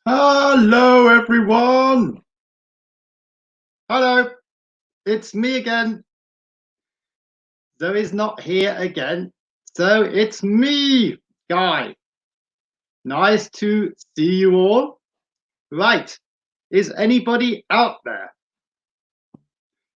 Hello, everyone. Hello, it's me again. Zoe's not here again, so it's me, Guy. Nice to see you all. Right, is anybody out there?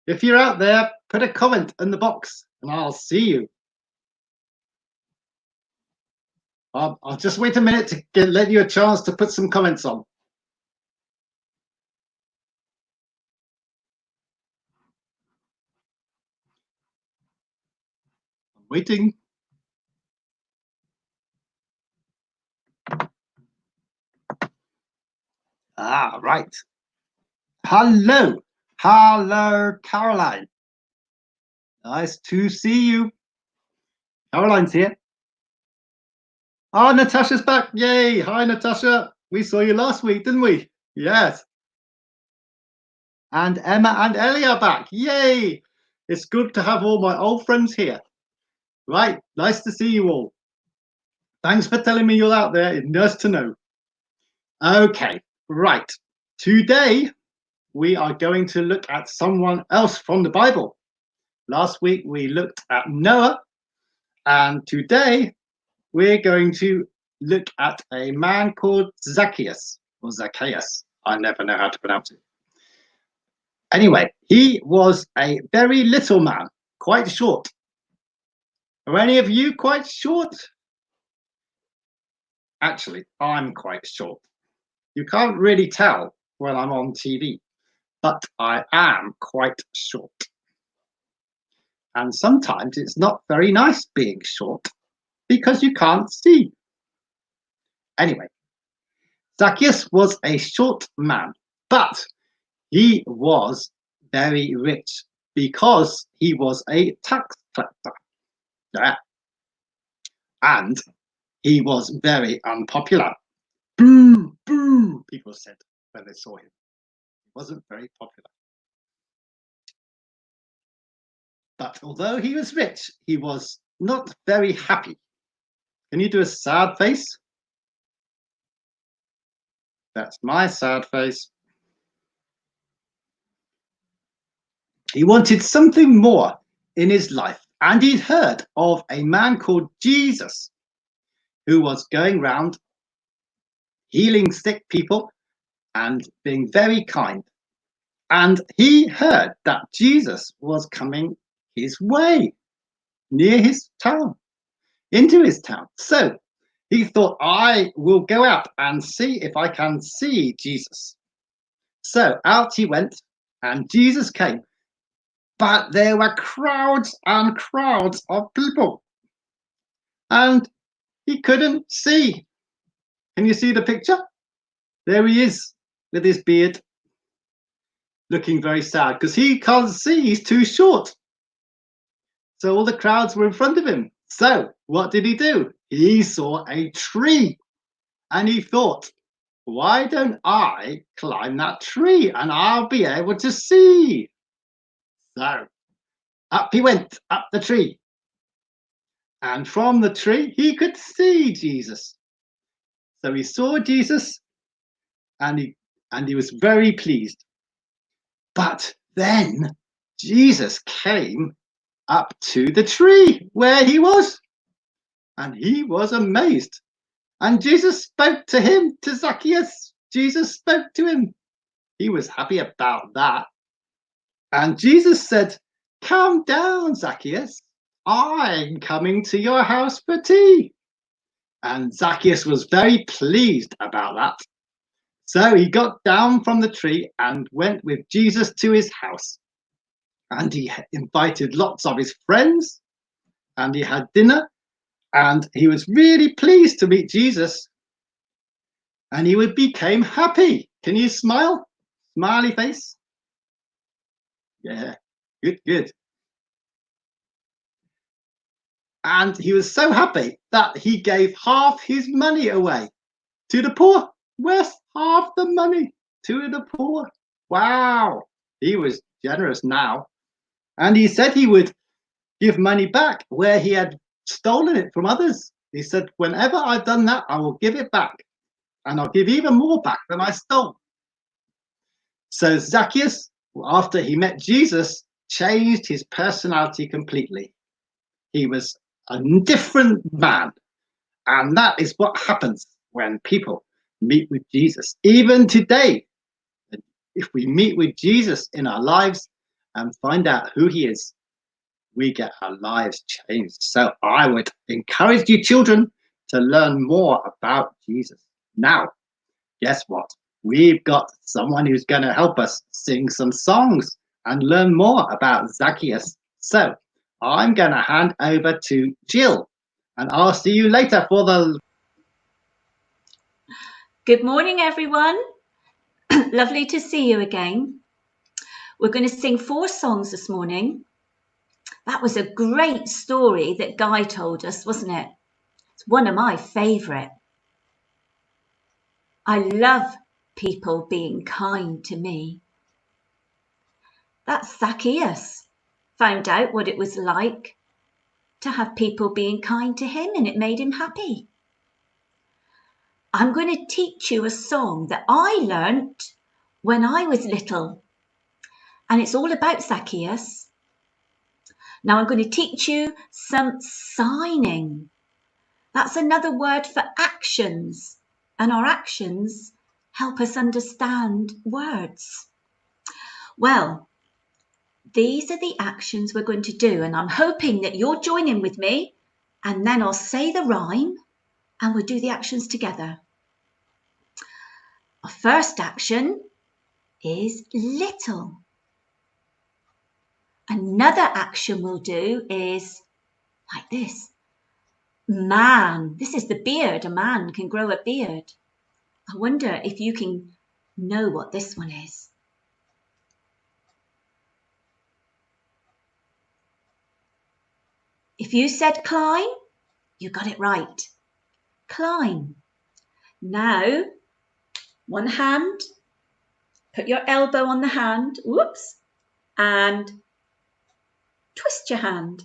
If you're out there, put a comment in the box and I'll see you. I'll just wait a minute to let you a chance to put some comments on. I'm waiting. Right. Hello. Hello, Caroline. Nice to see you. Caroline's here. Oh, Natasha's back. Yay. Hi, Natasha. We saw you last week, didn't we? Yes. And Emma and Ellie are back. Yay. It's good to have all my old friends here. Right. Nice to see you all. Thanks for telling me you're out there. It's nice to know. Okay. Right. Today, we are going to look at someone else from the Bible. Last week, we looked at Noah. And today, we're going to look at a man called Zacchaeus, or Zacchaeus. I never know how to pronounce it. Anyway, he was a very little man, quite short. Are any of you quite short? Actually, I'm quite short. You can't really tell when I'm on TV, but I am quite short. And sometimes it's not very nice being short because you can't see. Anyway, Zacchaeus was a short man, but he was very rich because he was a tax collector. Yeah. And he was very unpopular. Boo, boo, people said when they saw him. He wasn't very popular. But although he was rich, he was not very happy. Can you do a sad face? That's my sad face. He wanted something more in his life, and he'd heard of a man called Jesus who was going round healing sick people and being very kind. And he heard that Jesus was coming his way, near his town, into his town. So he thought, I will go out and see if I can see Jesus. So out he went, and Jesus came. But there were crowds and crowds of people, and he couldn't see. Can you see the picture? There he is with his beard, looking very sad because he can't see, he's too short. So all the crowds were in front of him. So what did he do? He saw a tree and he thought, why don't I climb that tree and I'll be able to see? So up he went, up the tree. And from the tree, he could see Jesus. So he saw Jesus and he was very pleased. But then Jesus came up to the tree where he was, and he was amazed. And Jesus spoke to him, to Zacchaeus. Jesus spoke to him. He was happy about that. And Jesus said, come down, Zacchaeus. I'm coming to your house for tea. And Zacchaeus was very pleased about that. So he got down from the tree and went with Jesus to his house. And he invited lots of his friends and he had dinner and he was really pleased to meet Jesus. And he became happy. Can you smile? Smiley face. Yeah, good, good. And he was so happy that he gave half his money away to the poor. Where's half the money to the poor? Wow, he was generous now. And he said he would give money back where he had stolen it from others. He said, whenever I've done that, I will give it back. and I'll give even more back than I stole. So Zacchaeus, after he met Jesus, changed his personality completely. He was a different man. And that is what happens when people meet with Jesus. Even today, if we meet with Jesus in our lives and find out who he is, we get our lives changed. So I would encourage you children to learn more about Jesus. Now, guess what? We've got someone who's going to help us sing some songs and learn more about Zacchaeus. So I'm going to hand over to Jill, and I'll see you later for the... Good morning, everyone. Lovely to see you again. We're going to sing 4 songs this morning. That was a great story that Guy told us, wasn't it? It's one of my favourite. I love people being kind to me. That's Zacchaeus. Found out what it was like to have people being kind to him, and it made him happy. I'm going to teach you a song that I learnt when I was little. And it's all about Zacchaeus. Now I'm going to teach you some signing. That's another word for actions. And our actions help us understand words. Well, these are the actions we're going to do. And I'm hoping that you'll join in with me. And then I'll say the rhyme and we'll do the actions together. Our first action is little. Another action we'll do is like this. Man. This is the beard. A man can grow a beard. I wonder if you can know what this one is. If you said climb, you got it right. Climb. Now, one hand, put your elbow on the hand, whoops, and twist your hand.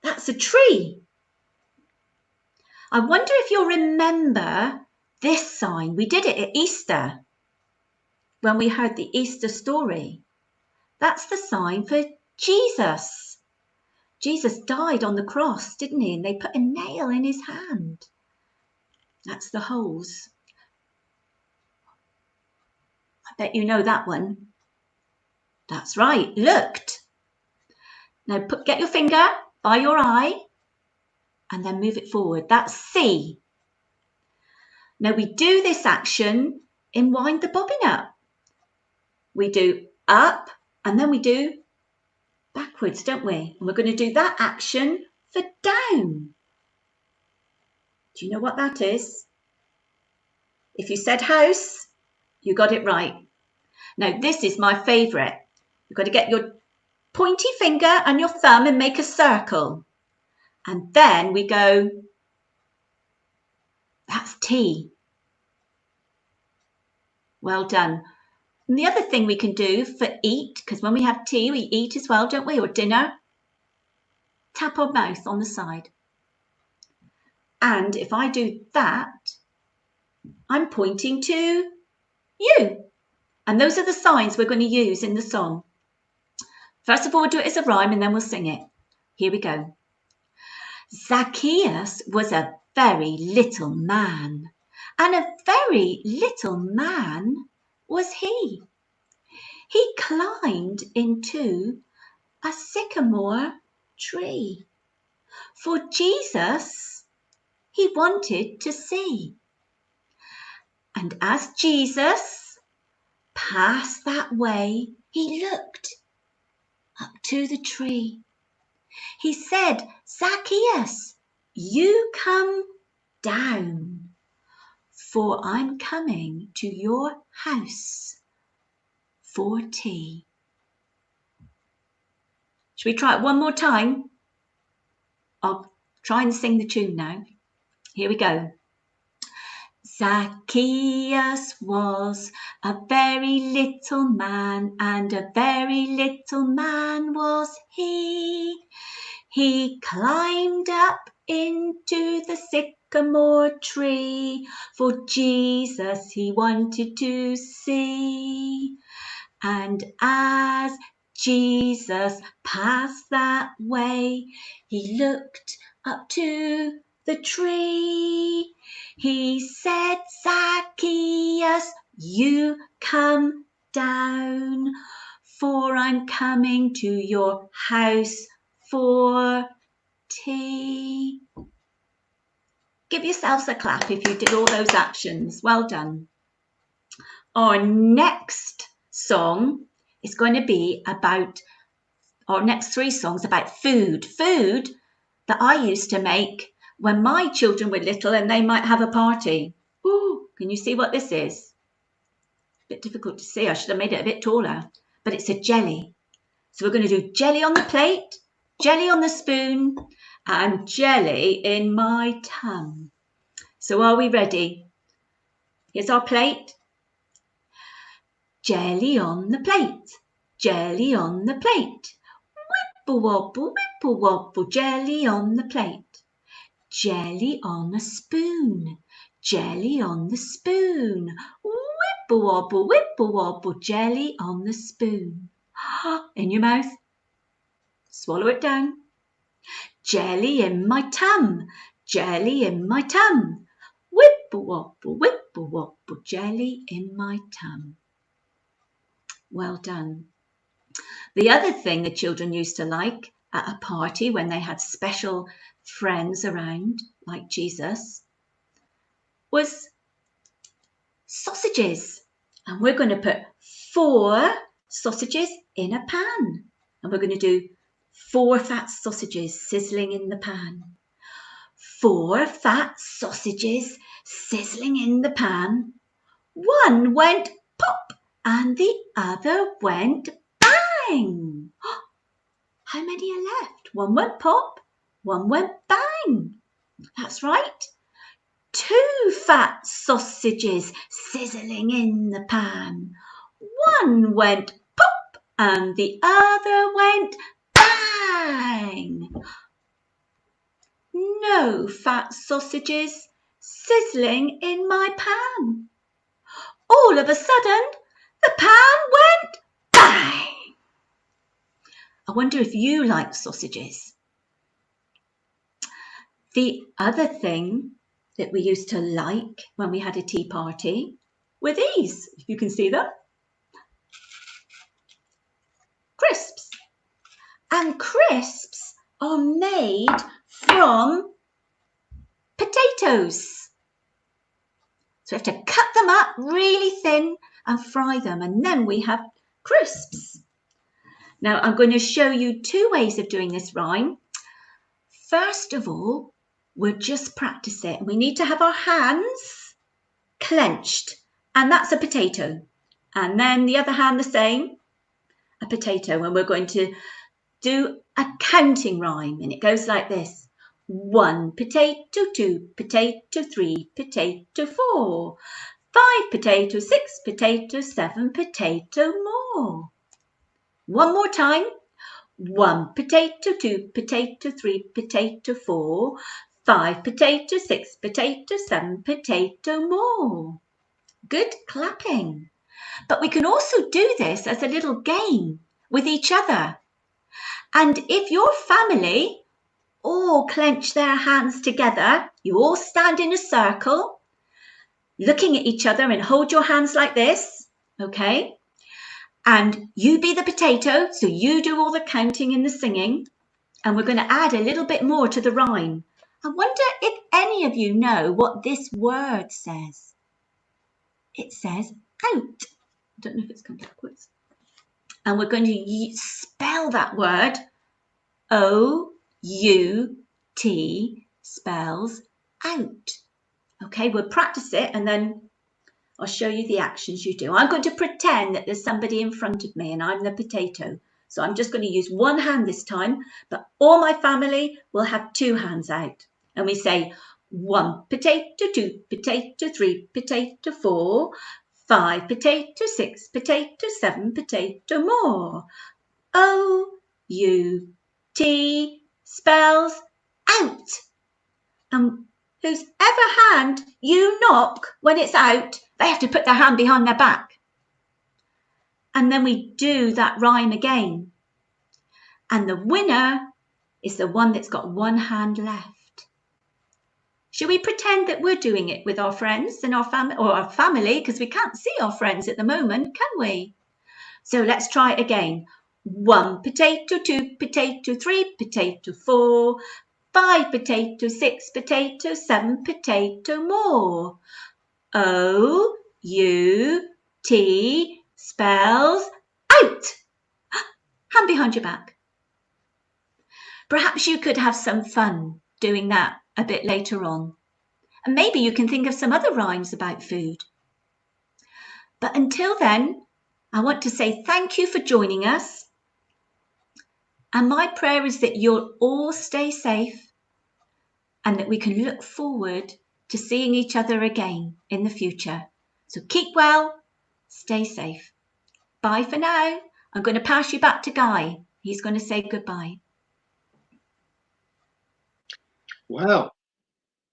That's a tree. I wonder if you'll remember this sign. We did it at Easter when we heard the Easter story. That's the sign for Jesus. Jesus died on the cross, didn't he? And they put a nail in his hand. That's the holes. I bet you know that one. That's right, looked. Now get your finger by your eye and then move it forward. That's C. Now we do this action in wind the bobbin up. We do up and then we do backwards, don't we? And we're going to do that action for down. Do you know what that is? If you said house, you got it right. Now this is my favourite. You've got to get your pointy finger and your thumb and make a circle. And then we go, that's T. Well done. And the other thing we can do for eat, because when we have tea, we eat as well, don't we? Or dinner. Tap our mouth on the side. And if I do that, I'm pointing to you. And those are the signs we're going to use in the song. First of all, we'll do it as a rhyme and then we'll sing it. Here we go. Zacchaeus was a very little man, and a very little man was he. He climbed into a sycamore tree, for Jesus he wanted to see. And as Jesus passed that way, he looked up to the tree. He said, Zacchaeus, you come down, for I'm coming to your house for tea. Should we try it one more time? I'll try and sing the tune now. Here we go. Zacchaeus was a very little man, and a very little man was he. He climbed up into the sycamore tree, for Jesus he wanted to see. And as Jesus passed that way, he looked up to the tree. He said, Zacchaeus, you come down, for I'm coming to your house for tea. Give yourselves a clap if you did all those actions. Well done. Our next song is going to be about, our next 3 songs about food. Food that I used to make when my children were little and they might have a party. Ooh, can you see what this is? A bit difficult to see. I should have made it a bit taller. But it's a jelly. So we're going to do jelly on the plate, jelly on the spoon, and jelly in my tum. So are we ready? Here's our plate. Jelly on the plate, jelly on the plate. Whipple wobble, whipple wobble, jelly on the plate. Jelly on a spoon, jelly on the spoon. Whipple wobble, jelly on the spoon. In your mouth. Swallow it down. Jelly in my tum, jelly in my tum. Whipple wobble, jelly in my tum. Well done. The other thing the children used to like at a party when they had special friends around, like Jesus, was sausages. And we're going to put 4 sausages in a pan. And we're going to do 4 fat sausages sizzling in the pan. 4 fat sausages sizzling in the pan. One went pop and the other went bang. How many are left? One went pop, one went bang. That's right. 2 fat sausages sizzling in the pan. One went pop and the other went bang. No fat sausages sizzling in my pan. All of a sudden, the pan went bang. I wonder if you like sausages. The other thing that we used to like when we had a tea party were these, if you can see them. Crisps. And crisps are made from potatoes. So we have to cut them up really thin and fry them, and then we have crisps. Now I'm going to show you 2 ways of doing this rhyme. First of all, we'll just practice it. We need to have our hands clenched, and that's a potato. And then the other hand the same, a potato. And we're going to do a counting rhyme, and it goes like this. 1 potato, 2 potato, 3 potato, 4. 5 potato, 6 potato, 7 potato more. One more time. 1 potato, 2 potato, 3 potato, 4. 5 potato, 6 potato, 7 potato more. Good clapping. But we can also do this as a little game with each other. And if your family all clench their hands together, you all stand in a circle, looking at each other, and hold your hands like this, okay? And you be the potato, so you do all the counting and the singing. And we're going to add a little bit more to the rhyme. I wonder if any of you know what this word says. It says out. I don't know if it's come backwards. And we're going to spell that word. O-U-T spells out. Okay, we'll practice it and then I'll show you the actions you do. I'm going to pretend that there's somebody in front of me and I'm the potato. So I'm just going to use one hand this time, but all my family will have 2 hands out. And we say 1 potato, 2 potato, 3 potato, 4, 5 potato, 6 potato, 7 potato more. O-U-T spells out. And whose ever hand you knock when it's out, they have to put their hand behind their back. And then we do that rhyme again. And the winner is the one that's got one hand left. Should we pretend that we're doing it with our friends and our family, because we can't see our friends at the moment, can we? So let's try it again. 1 potato, 2 potato, 3 potato, 4, 5 potato, 6 potato, 7 potato more. O-U-T spells out. Hand behind your back. Perhaps you could have some fun doing that a bit later on. And maybe you can think of some other rhymes about food. But until then, I want to say thank you for joining us. And my prayer is that you'll all stay safe and that we can look forward to seeing each other again in the future. So keep well, stay safe. Bye for now. I'm going to pass you back to Guy. He's going to say goodbye. Well,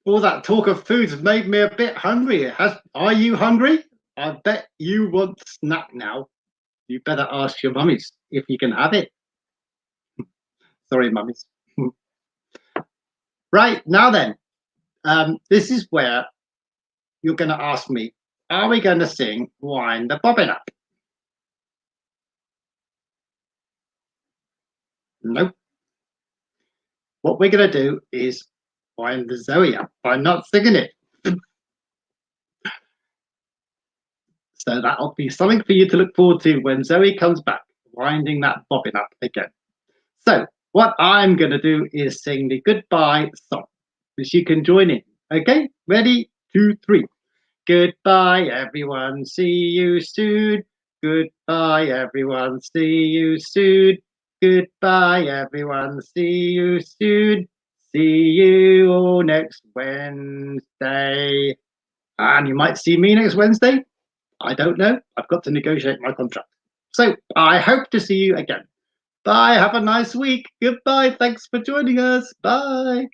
all that talk of food has made me a bit hungry. Are you hungry? I bet you want snack now. You better ask your mummies if you can have it. Sorry, mummies. Right, now then, this is where you're going to ask me, are we going to sing Wind the Bobbin Up? Nope. What we're going to do is wind the Zoe up by not singing it. So that'll be something for you to look forward to when Zoe comes back, winding that bobbin up again. So what I'm going to do is sing the goodbye song, which you can join in. Okay, ready, 2, 3. Goodbye, everyone. See you soon. Goodbye, everyone. See you soon. Goodbye, everyone. See you soon. See you all next Wednesday. And you might see me next Wednesday. I don't know. I've got to negotiate my contract. So I hope to see you again. Bye. Have a nice week. Goodbye. Thanks for joining us. Bye.